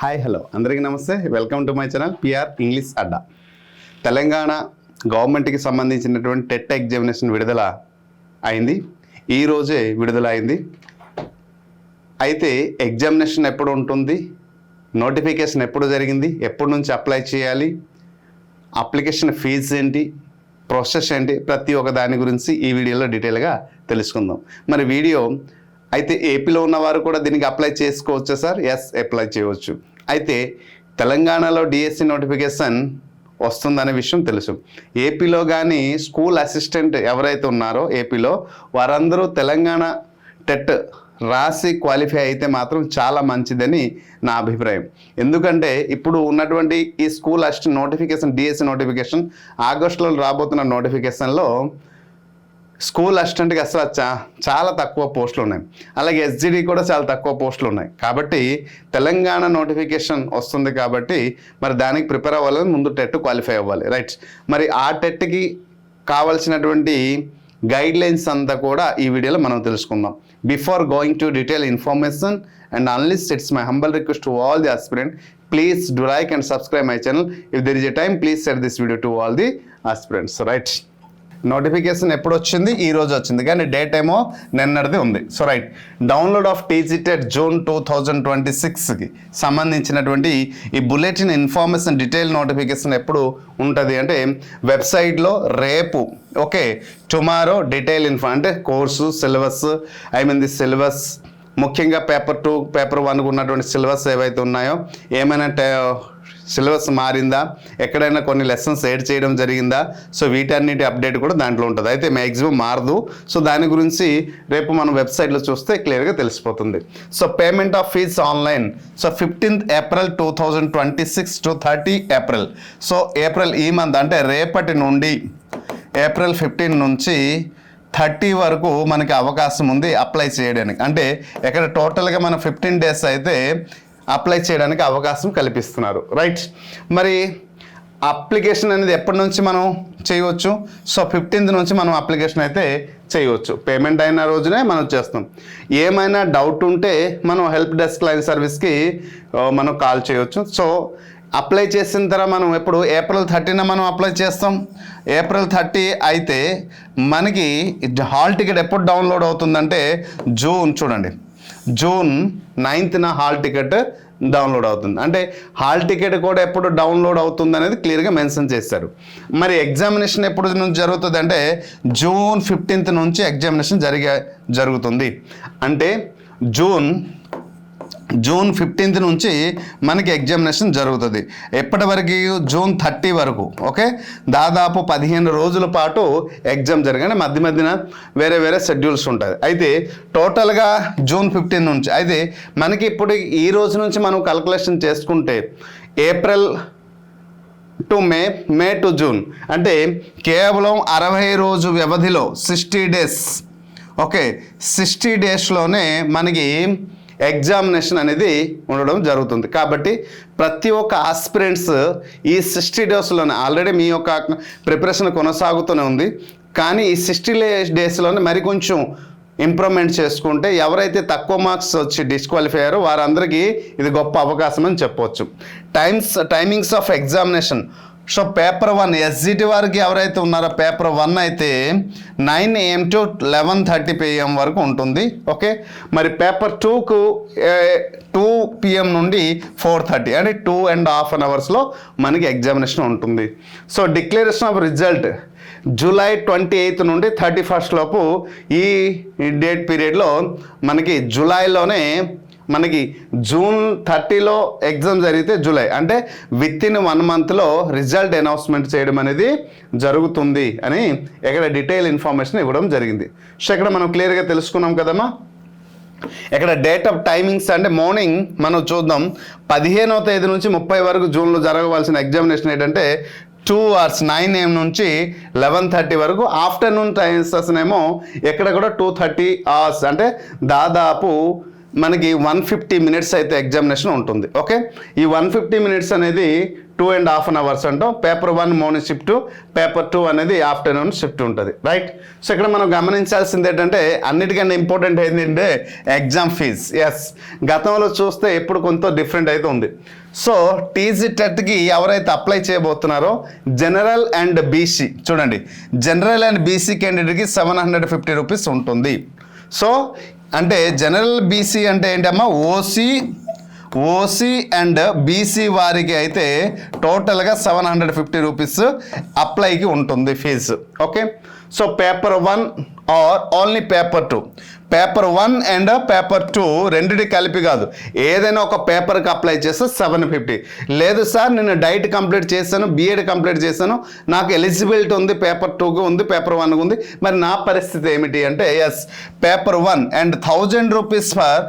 Hi hello అందరికీ నమస్తే. Welcome to my channel PR English Adda. Telangana గవర్నమెంట్కి సంబంధించినటువంటి టెట్ ఎగ్జామినేషన్ విడుదల అయింది. ఈరోజే విడుదల అయింది. అయితే ఎగ్జామినేషన్ ఎప్పుడు ఉంటుంది, నోటిఫికేషన్ ఎప్పుడు జరిగింది, ఎప్పటి నుంచి అప్లై చేయాలి, అప్లికేషన్ ఫీజు ఏంటి, ప్రాసెస్ ఏంటి, ప్రతి ఒక్క దాని గురించి ఈ వీడియోలో డీటెయిల్గా తెలుసుకుందాం. మరి వీడియో అయితే ఏపీలో ఉన్నవారు కూడా దీనికి అప్లై చేసుకోవచ్చా సార్? ఎస్, అప్లై చేయవచ్చు. అయితే తెలంగాణలో డిఎస్సి నోటిఫికేషన్ వస్తుందనే విషయం తెలుసు. ఏపీలో కానీ స్కూల్ అసిస్టెంట్ ఎవరైతే ఉన్నారో ఏపీలో వారందరూ తెలంగాణ టెట్ రాసి క్వాలిఫై అయితే మాత్రం చాలా మంచిదని నా అభిప్రాయం. ఎందుకంటే ఇప్పుడు ఉన్నటువంటి ఈ school assistant notification, DSC notification ఆగస్టులో రాబోతున్న నోటిఫికేషన్లో స్కూల్ అసిస్టెంట్కి అసలు చాలా తక్కువ పోస్టులు ఉన్నాయి. అలాగే ఎస్జిడి కూడా చాలా తక్కువ పోస్టులు ఉన్నాయి. కాబట్టి తెలంగాణ నోటిఫికేషన్ వస్తుంది కాబట్టి మరి దానికి ప్రిపేర్ అవ్వాలని ముందు టెట్ క్వాలిఫై అవ్వాలి, రైట్? మరి ఆ టెట్కి కావాల్సినటువంటి గైడ్ లైన్స్ అంతా కూడా ఈ వీడియోలో మనం తెలుసుకుందాం. Before going to detail information and unlist it's my humble request to all the aspirant, please do like and subscribe my channel. If there is a time, please share this video to all the aspirants, right? Notification ఎప్పుడు వచ్చింది? ఈ రోజు వచ్చింది, కానీ date ఏమో నిన్నటిది ఉంది. So right, download of TGTET June 2026కి సంబంధించినటువంటి ఈ బులెటిన్ ఇన్ఫర్మేషన్ డీటెయిల్ నోటిఫికేషన్ ఎప్పుడు ఉంటుంది అంటే వెబ్సైట్లో రేపు, ఓకే, టుమారో డీటెయిల్ అంటే కోర్సు సిలబస్, ది సిలబస్, ముఖ్యంగా పేపర్ 2 పేపర్ 1కు ఉన్నటువంటి సిలబస్ ఏవైతే ఉన్నాయో ఏమైనా సిలబస్ మారిందా, ఎక్కడైనా కొన్ని లెసన్స్ యాడ్ చేయడం జరిగిందా, సో వీటన్నిటి అప్డేట్ కూడా దాంట్లో ఉంటుంది. అయితే మ్యాక్సిమం మారదు. సో దాని గురించి రేపు మనం వెబ్సైట్లో చూస్తే క్లియర్గా తెలిసిపోతుంది. So payment of fee online. So 15th April 2026 to 30 April. So April ఈ మంత్ అంటే రేపటి నుండి ఏప్రిల్ 15 నుంచి 30 వరకు మనకి అవకాశం ఉంది అప్లై చేయడానికి. అంటే ఇక్కడ టోటల్గా మనం 15 days అయితే అప్లై చేయడానికి అవకాశం కల్పిస్తున్నారు, రైట్? మరి అప్లికేషన్ అనేది ఎప్పటి నుంచి మనం చేయవచ్చు? సో 15th నుంచి మనం అప్లికేషన్ అయితే చేయవచ్చు. పేమెంట్ అయిన రోజునే మనం చేస్తాం. ఏమైనా డౌట్ ఉంటే మనం హెల్ప్ డెస్క్ లైన్ సర్వీస్కి మనం కాల్ చేయవచ్చు. సో అప్లై చేసిన తర్వాత మనం ఎప్పుడు ఏప్రిల్ 30న మనం అప్లై చేస్తాం. ఏప్రిల్ 30 అయితే మనకి హాల్ టికెట్ ఎప్పుడు డౌన్లోడ్ అవుతుందంటే చూడండి జూన్ 9న హాల్ టికెట్ డౌన్లోడ్ అవుతుంది. అంటే హాల్ టికెట్ కూడా ఎప్పుడు డౌన్లోడ్ అవుతుంది అనేది క్లియర్గా మెన్షన్ చేశారు. మరి ఎగ్జామినేషన్ ఎప్పుడు నుంచి జరుగుతుంది అంటే జూన్ 15th నుంచి ఎగ్జామినేషన్ జరుగుతుంది. అంటే జూన్ 15th నుంచి మనకి ఎగ్జామినేషన్ జరుగుతుంది. ఎప్పటి వరకు? జూన్ 30 వరకు, ఓకే. దాదాపు 15 రోజుల పాటు ఎగ్జామ్ జరగానే మధ్య మధ్యన వేరే వేరే షెడ్యూల్స్ ఉంటుంది. అయితే టోటల్గా జూన్ 15 నుంచి అయితే మనకి ఇప్పుడు ఈ రోజు నుంచి మనం క్యాల్కులేషన్ చేసుకుంటే April to May to June అంటే కేవలం 60 రోజు వ్యవధిలో 60 days, ఓకే, 60 daysలోనే మనకి ఎగ్జామినేషన్ అనేది ఉండడం జరుగుతుంది. కాబట్టి ప్రతి ఒక్క ఆస్పిరెంట్స్ ఈ 60 daysలోనే ఆల్రెడీ మీ యొక్క ప్రిపరేషన్ కొనసాగుతూనే ఉంది. కానీ ఈ 60 daysలోనే మరి కొంచెం ఇంప్రూవ్మెంట్ చేసుకుంటే ఎవరైతే తక్కువ మార్క్స్ వచ్చి డిస్క్వాలిఫై అయ్యారో వారందరికీ ఇది గొప్ప అవకాశం అని చెప్పవచ్చు. Timings of examination. So paper 1 SGT వారికి ఎవరైతే ఉన్నారో పేపర్ 1 అయితే 9 AM to 11:30 PM వరకు ఉంటుంది, ఓకే. మరి పేపర్ 2కు 2 PM నుండి 4:30 అంటే 2.5 hours మనకి ఎగ్జామినేషన్ ఉంటుంది. So declaration of result July 28 నుండి 31st లోపు ఈ డేట్ పీరియడ్లో మనకి జూలైలోనే మనకి జూన్ 30లో ఎగ్జామ్ జరిగితే జూలై అంటే వితిన్ 1 monthలో రిజల్ట్ అనౌన్స్మెంట్ చేయడం అనేది జరుగుతుంది అని ఇక్కడ డీటెయిల్ ఇన్ఫర్మేషన్ ఇవ్వడం జరిగింది. సో ఇక్కడ మనం క్లియర్గా తెలుసుకున్నాం కదమ్మా. ఇక్కడ డేట్ ఆఫ్ టైమింగ్స్ అంటే మార్నింగ్ మనం చూద్దాం. 15వ తేదీ నుంచి 30 వరకు జూన్లో జరగవలసిన ఎగ్జామినేషన్ ఏంటంటే 2 hours 9 AM నుంచి 11:30 వరకు. ఆఫ్టర్నూన్ టైమ్స్ ఏమో ఎక్కడ కూడా 2:30 hours అంటే దాదాపు మనకి 150 minutes అయితే ఎగ్జామినేషన్ ఉంటుంది, ఓకే. ఈ 150 minutes అనేది 2.5 hours అంటాం. పేపర్ 1 మార్నింగ్ షిఫ్ట్, పేపర్ 2 అనేది ఆఫ్టర్నూన్ షిఫ్ట్ ఉంటుంది, రైట్. సో ఇక్కడ మనం గమనించాల్సింది ఏంటంటే అన్నిటికన్నా ఇంపార్టెంట్ ఏంటంటే ఎగ్జామ్ ఫీజ్. ఎస్, గతంలో చూస్తే ఎప్పుడు కొంత డిఫరెంట్ అయితే ఉంది. సో టీజీ టెట్కి ఎవరైతే అప్లై చేయబోతున్నారో జనరల్ అండ్ బీసీ, చూడండి, జనరల్ అండ్ బీసీ క్యాండిడేట్కి 750 రూపీస్ ఉంటుంది. సో అంటే జనరల్ బీసీ అంటే ఏంటమ్మా, ఓసీ అండ్ బీసీ వారికి అయితే టోటల్గా 750 రూపీస్ అప్లైకి ఉంటుంది fee. Okay, so paper 1 or only paper 2, paper 1 and paper 2 రెండిటి కలిపి కాదు, ఏదైనా ఒక పేపర్కి అప్లై చేస్తే 750. లేదు సార్ నేను డైట్ కంప్లీట్ చేశాను, బీఎడ్ కంప్లీట్ చేశాను, నాకు ఎలిజిబిలిటీ ఉంది, పేపర్ 2కి ఉంది, పేపర్ 1కి ఉంది, మరి నా పరిస్థితి ఏమిటి అంటే, yes, paper 1 and 1000 rupees for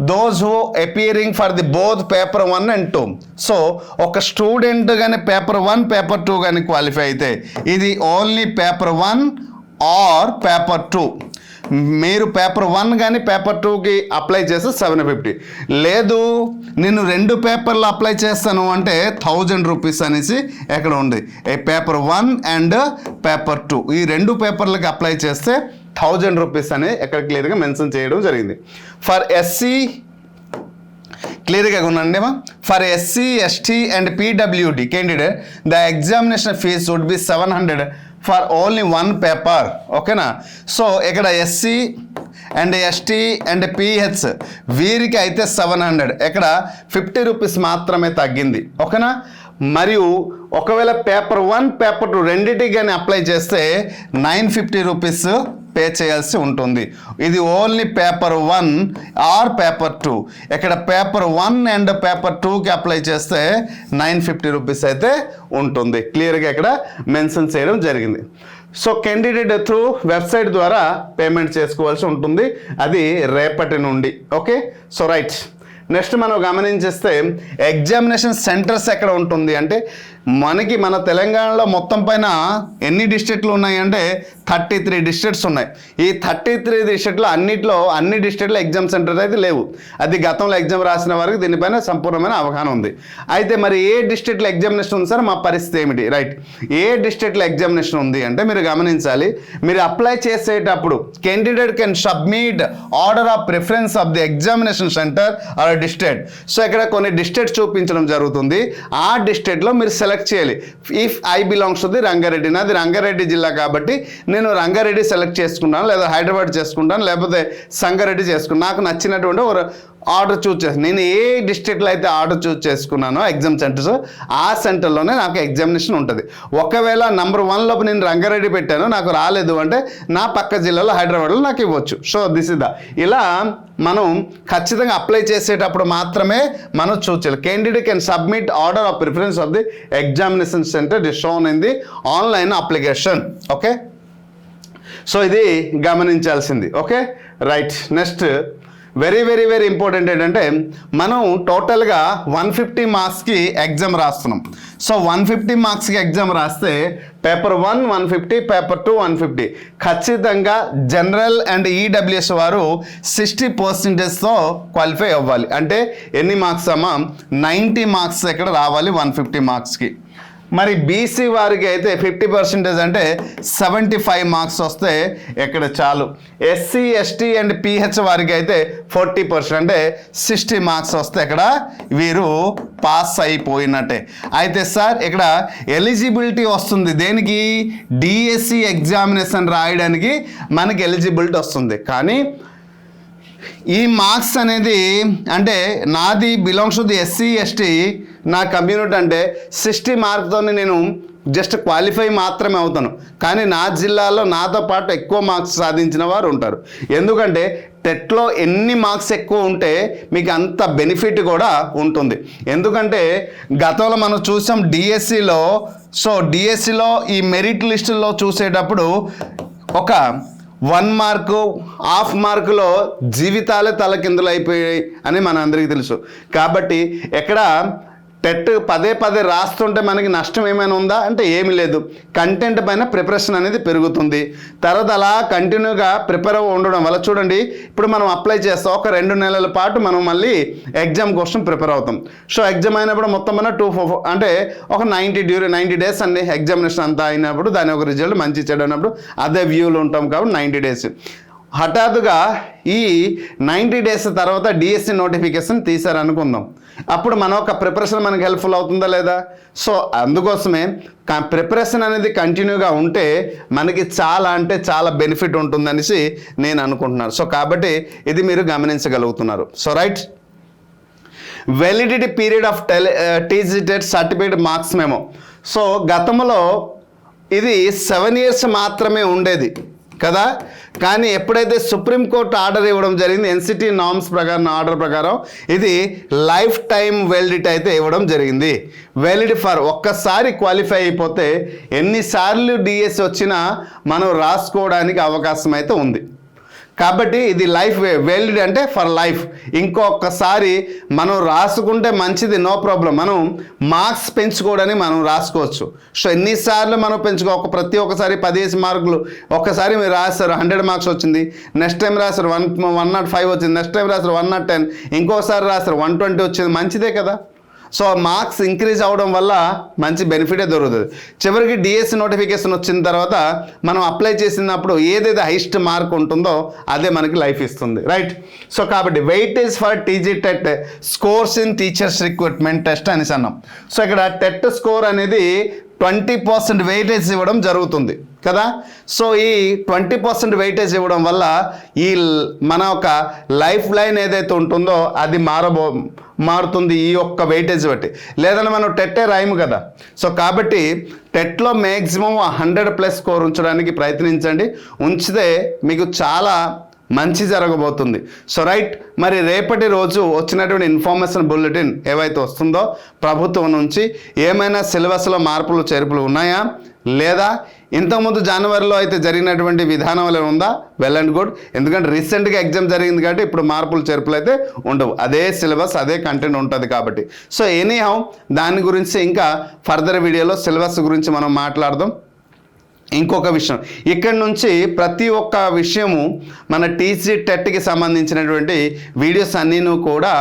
those who appearing for the both paper 1 and 2. So ఒక స్టూడెంట్ కానీ పేపర్ 1 పేపర్ 2 కానీ క్వాలిఫై అయితే ఇది ఓన్లీ పేపర్ 1 ఆర్ పేపర్ 2. మీరు పేపర్ 1 కానీ పేపర్ 2కి అప్లై చేస్తే 750. లేదు నేను 2 పేపర్లు అప్లై చేస్తాను అంటే 1000 రూపీస్ అనేసి ఎక్కడ ఉంది, పేపర్ 1 అండ్ పేపర్ 2 ఈ 2 పేపర్లకి అప్లై చేస్తే 1000 రూపీస్ అని ఎక్కడ క్లియర్గా మెన్షన్ చేయడం జరిగింది. ఫర్ ఎస్సీ క్లియర్గా ఉందండి మా, for SC ST and PWD candidate the examination fee would be 700 for only 1 paper. ఓకేనా, సో ఇక్కడ SC and ST and PH వీరికి అయితే 700, ఇక్కడ 50 రూపీస్ మాత్రమే తగ్గింది. ఓకేనా, మరియు ఒకవేళ పేపర్ 1 పేపర్ 2 రెండింటికి కానీ అప్లై చేస్తే 950 రూపీస్ పే చేయాల్సి ఉంటుంది. ఇది ఓన్లీ పేపర్ 1 ఆర్ పేపర్ 2. ఇక్కడ పేపర్ 1 అండ్ పేపర్ 2కి అప్లై చేస్తే 950 రూపీస్ అయితే ఉంటుంది, క్లియర్గా ఇక్కడ మెన్షన్ చేయడం జరిగింది. సో క్యాండిడేట్ త్రూ వెబ్సైట్ ద్వారా పేమెంట్ చేసుకోవాల్సి ఉంటుంది, అది రేపటి నుండి. Okay, so right. నెక్స్ట్ మనం గమనించేస్తే ఎగ్జామినేషన్ సెంటర్స్ ఎక్కడ ఉంటుంది అంటే మనకి మన తెలంగాణలో మొత్తం పైన ఎన్ని డిస్ట్రిక్ట్లు ఉన్నాయంటే 33 డిస్ట్రిక్ట్స్ ఉన్నాయి. ఈ 33 డిస్ట్రిక్ట్లో అన్ని డిస్ట్రిక్ట్లో ఎగ్జామ్ సెంటర్ అయితే లేవు. అది గతంలో ఎగ్జామ్ రాసిన వారికి దీనిపైన సంపూర్ణమైన అవగాహన ఉంది. అయితే మరి ఏ డిస్ట్రిక్ట్లో ఎగ్జామినేషన్ ఉంది సార్, మా పరిస్థితి ఏమిటి? రైట్, ఏ డిస్ట్రిక్ట్లో ఎగ్జామినేషన్ ఉంది అంటే మీరు గమనించాలి, మీరు అప్లై చేసేటప్పుడు candidate can submit order of preference of the examination centre or district. So ఇక్కడ కొన్ని డిస్ట్రిక్ట్ చూపించడం జరుగుతుంది, ఆ డిస్ట్రిక్ట్లో మీరు సెలెక్ట్ చేయాలి. If I belongs to the Rangareddy, నాది రంగారెడ్డి జిల్లా కాబట్టి నేను రంగారెడ్డి సెలెక్ట్ చేసుకుంటాను, లేదా హైదరాబాద్ చేసుకుంటాను, లేకపోతే సంగారెడ్డి చేసుకుంటాను. నాకు నచ్చినటువంటి ఒక ఆర్డర్ చూస్ చేస్తాను. నేను ఏ డిస్ట్రిక్ట్లో అయితే ఆర్డర్ చూస్ చేసుకున్నానో ఎగ్జామ్ సెంటర్స్, ఆ సెంటర్లోనే నాకు ఎగ్జామినేషన్ ఉంటుంది. ఒకవేళ నంబర్ 1లో నేను రంగారెడ్డి పెట్టాను, నాకు రాలేదు అంటే నా పక్క జిల్లాలో హైదరాబాద్లో నాకు ఇవ్వచ్చు. సో దిస్ ఇస్ ద, ఇలా మనం ఖచ్చితంగా అప్లై చేసేటప్పుడు మాత్రమే మనం చూడాలి. Candidate can submit order of preference of the examination centre is shown in the online application. Okay, so ఇది గమనించాల్సింది. Okay, right. Next very very very important ఏంటంటే మనం టోటల్గా 150 మార్క్స్కి ఎగ్జామ్ రాస్తున్నాం. సో 150 మార్క్స్కి ఎగ్జామ్ రాస్తే పేపర్ 1 150, పేపర్ 2 150. ఖచ్చితంగా జనరల్ అండ్ ఈడబ్ల్యూఎస్ వారు 60%తో క్వాలిఫై అవ్వాలి. అంటే ఎన్ని మార్క్స్ అమ్మా, 90 మార్క్స్ ఇక్కడ రావాలి 150 మార్క్స్కి. మరి బీసీ వారికి అయితే 50% అంటే 75 మార్క్స్ వస్తే ఇక్కడ చాలు. ఎస్సీ ఎస్టీ అండ్ పిహెచ్ వారికి అయితే 40% అంటే 60 మార్క్స్ వస్తే ఇక్కడ వీరు పాస్ అయిపోయినట్టే. అయితే సార్ ఇక్కడ ఎలిజిబిలిటీ వస్తుంది దేనికి, డిఎస్సి ఎగ్జామినేషన్ రాయడానికి మనకి ఎలిజిబిలిటీ వస్తుంది. కానీ ఈ మార్క్స్ అనేది అంటే నాది belongs to the SC ST, నా కమ్యూనిటీ అంటే 60 మార్క్తో నేను జస్ట్ క్వాలిఫై మాత్రమే అవుతాను. కానీ నా జిల్లాలో నాతో పాటు ఎక్కువ మార్క్స్ సాధించిన వారు ఉంటారు. ఎందుకంటే టెట్లో ఎన్ని మార్క్స్ ఎక్కువ ఉంటే మీకు అంత బెనిఫిట్ కూడా ఉంటుంది. ఎందుకంటే గతంలో మనం చూసాం డిఎస్సిలో. సో డిఎస్సిలో ఈ మెరిట్ లిస్టులో చూసేటప్పుడు ఒక 1 మార్కు, హాఫ్ మార్కులో జీవితాలే తలకిందులు అయిపోయాయి అని మన అందరికీ తెలుసు. కాబట్టి ఎక్కడ టెట్ పదే పదే రాస్తుంటే మనకి నష్టం ఏమైనా ఉందా అంటే ఏమీ లేదు. కంటెంట్ పైన ప్రిపరేషన్ అనేది పెరుగుతుంది. తర్వాత అలా కంటిన్యూగా ప్రిపేర్ ఉండడం వల్ల చూడండి, ఇప్పుడు మనం అప్లై చేస్తాం, ఒక 2 నెలల పాటు మనం మళ్ళీ ఎగ్జామ్ కోసం ప్రిపేర్ అవుతాం. సో ఎగ్జామ్ అయినప్పుడు మొత్తం మన 2 అంటే ఒక 90 డేస్ అండి ఎగ్జామినేషన్ అంతా అయినప్పుడు దాని ఒక రిజల్ట్ మంచి చెడు అయినప్పుడు అదే వ్యూలో ఉంటాం కాబట్టి 90 డేస్. హఠాత్తుగా ఈ 90 డేస్ తర్వాత డిఎస్సి నోటిఫికేషన్ తీశారనుకుందాం, అప్పుడు మన ఒక ప్రిపరేషన్ మనకి హెల్ప్ఫుల్ అవుతుందా లేదా? సో అందుకోసమే ప్రిపరేషన్ అనేది కంటిన్యూగా ఉంటే మనకి చాలా అంటే చాలా బెనిఫిట్ ఉంటుందనేసి నేను అనుకుంటున్నాను. సో కాబట్టి ఇది మీరు గమనించగలుగుతున్నారు. So right, validity period of TGTET certificate marks memo. So గతంలో ఇది 7 years మాత్రమే ఉండేది కదా, కానీ ఎప్పుడైతే సుప్రీంకోర్టు ఆర్డర్ ఇవ్వడం జరిగింది, ఎన్సిటీ నార్మ్స్ ప్రకారం ఆర్డర్ ప్రకారం ఇది లైఫ్ టైం వ్యాలిడిటీ అయితే ఇవ్వడం జరిగింది. వ్యాలిడిటీ ఫర్ ఒక్కసారి క్వాలిఫై అయిపోతే ఎన్నిసార్లు డిఎస్ వచ్చినా మనం రాసుకోవడానికి అవకాశం అయితే ఉంది. కాబట్టి ఇది లైఫ్ వ్యాలిడిటీ అంటే ఫర్ లైఫ్. ఇంకొకసారి మనం రాసుకుంటే మంచిది, నో ప్రాబ్లం. మనం మార్క్స్ పెంచుకోవడానికి మనం రాసుకోవచ్చు. సో ఎన్నిసార్లు మనం ప్రతి ఒక్కసారి 10 మార్కులు ఒక్కసారి మీరు రాస్తారు 100 మార్క్స్ వచ్చింది, నెక్స్ట్ టైం రాస్తారు 105 వచ్చింది, నెక్స్ట్ టైం రాస్తారు 110, ఇంకోసారి రాస్తారు 120 వచ్చింది, మంచిదే కదా. సో మార్క్స్ ఇంక్రీజ్ అవ్వడం వల్ల మంచి బెనిఫిటే దొరుకుతుంది. చివరికి డిఎస్సి నోటిఫికేషన్ వచ్చిన తర్వాత మనం అప్లై చేసినప్పుడు ఏదైతే హైయెస్ట్ మార్క్ ఉంటుందో అదే మనకి లైఫ్ ఇస్తుంది, రైట్. సో కాబట్టి weightage for TG TET scores in teachers recruitment test అనేసి అన్నాం. సో ఇక్కడ టెట్ స్కోర్ అనేది 20% వెయిటేజ్ ఇవ్వడం జరుగుతుంది కదా. సో ఈ 20% వెయిటేజ్ ఇవ్వడం వల్ల ఈ మన ఒక లైఫ్ లైన్ ఏదైతే ఉంటుందో అది మారుతుంది ఈ యొక్క వెయిటేజ్ బట్టి. లేదంటే మనం టెట్టే రాయము కదా. సో కాబట్టి టెట్లో మ్యాక్సిమం 100+ స్కోర్ ఉంచడానికి ప్రయత్నించండి. ఉంచితే మీకు చాలా మంచి జరగబోతుంది. సో రైట్, మరి రేపటి రోజు వచ్చినటువంటి ఇన్ఫర్మేషన్ బులెటిన్ ఏవైతే వస్తుందో ప్రభుత్వం నుంచి ఏమైనా సిలబస్లో మార్పులు చేర్పులు ఉన్నాయా లేదా, ఇంతకుముందు జనవరిలో అయితే జరిగినటువంటి విధానం ఉందా, వెల్ అండ్ గుడ్. ఎందుకంటే రీసెంట్గా ఎగ్జామ్ జరిగింది కాబట్టి ఇప్పుడు మార్పులు చేర్పులు అయితే ఉండవు, అదే సిలబస్ అదే కంటెంట్ ఉంటుంది కాబట్టి. సో ఎనీహౌ దాని గురించి ఇంకా ఫర్దర్ వీడియోలో సిలబస్ గురించి మనం మాట్లాడదాం. ఇంకొక విషయం, ఇక్కడ నుంచి ప్రతి ఒక్క విషయము మన టీసీ టెట్కి సంబంధించినటువంటి వీడియోస్ అన్నీను కూడా,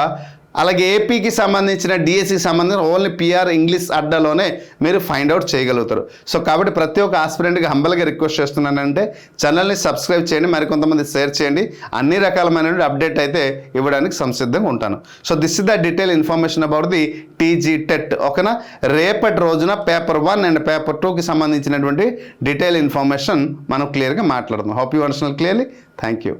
అలాగే ఏపీకి సంబంధించిన డిఎస్సికి సంబంధించిన ఓన్లీ పిఆర్ ఇంగ్లీష్ అడ్డాలోనే మీరు ఫైండ్ అవుట్ చేయగలుగుతారు. సో కాబట్టి ప్రతి ఒక్క ఆస్పిరెంట్కి హంబల్గా రిక్వెస్ట్ చేస్తున్నానంటే ఛానల్ని సబ్స్క్రైబ్ చేయండి, మరికొంతమంది షేర్ చేయండి. అన్ని రకాలమైన అప్డేట్ అయితే ఇవ్వడానికి సంసిద్ధంగా ఉంటాను. So this is the detail information about the TG TET. ఓకేనా, రేపటి రోజున పేపర్ 1 అండ్ పేపర్ 2కి సంబంధించినటువంటి డీటెయిల్ ఇన్ఫర్మేషన్ మనం క్లియర్గా మాట్లాడుతున్నాం. Hope you understand clearly. Thank you.